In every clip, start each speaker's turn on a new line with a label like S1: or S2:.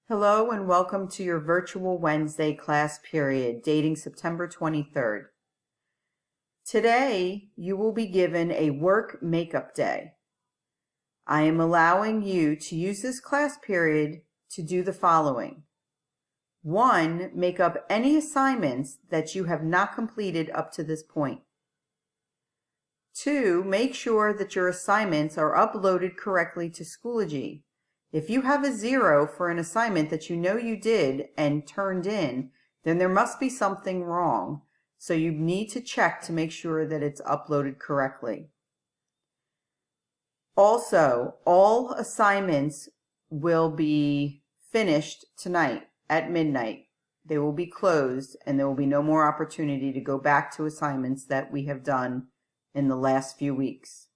S1: Hello and welcome to your virtual Wednesday class period dating September 23rd. Today you will be given a work makeup day. I am allowing you to use this class period to do the following. 1. Make up any assignments that you have not completed up to this point. 2. Make sure that your assignments are uploaded correctly to Schoology. If you have a 0 for an assignment that you know you did and turned in, then there must be something wrong. So you need to check to make sure that it's uploaded correctly. Also, all assignments will be finished tonight at midnight. They will be closed and there will be no more opportunity to go back to assignments that we have done in the last few weeks.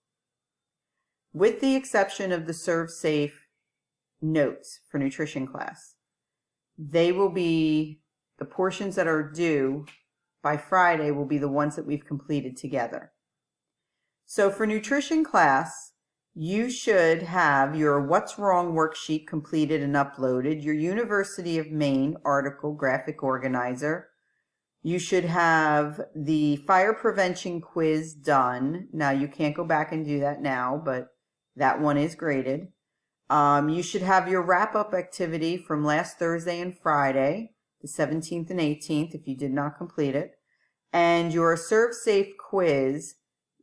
S1: With the exception of the Serve Safe notes for nutrition class. They will be, the portions that are due by Friday will be the ones that we've completed together. So for nutrition class, you should have your What's Wrong worksheet completed and uploaded, your University of Maine article graphic organizer. You should have the fire prevention quiz done. Now you can't go back and do that now, but that one is graded. You should have your wrap-up activity from last Thursday and Friday, the 17th and 18th, if you did not complete it, and your Serve Safe quiz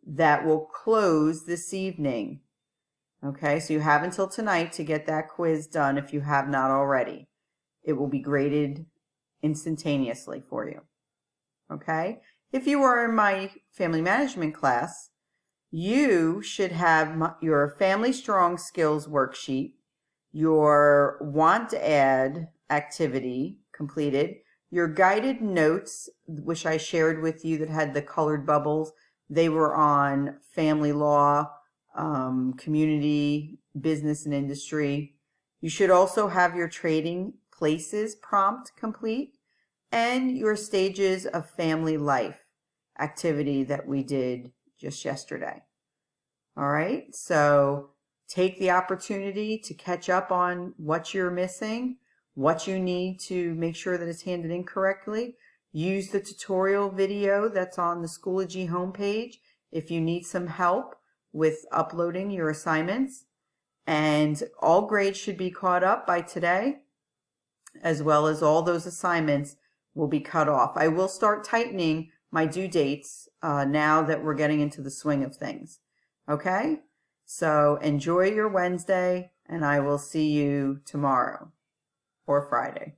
S1: that will close this evening. Okay, so you have until tonight to get that quiz done if you have not already. It will be graded instantaneously for you. Okay, if you are in my family management class, you should have your Family Strong Skills worksheet, your Want to Add activity completed, your guided notes, which I shared with you that had the colored bubbles. They were on family law, community, business, and industry. You should also have your Trading Places prompt complete and your Stages of Family Life activity that we did just yesterday. All right, so take the opportunity to catch up on what you're missing, what you need to make sure that it's handed in correctly. Use the tutorial video that's on the Schoology homepage if you need some help with uploading your assignments. And all grades should be caught up by today, as well as all those assignments will be cut off. I will start tightening my due dates now that we're getting into the swing of things. Okay? So enjoy your Wednesday, and I will see you tomorrow or Friday.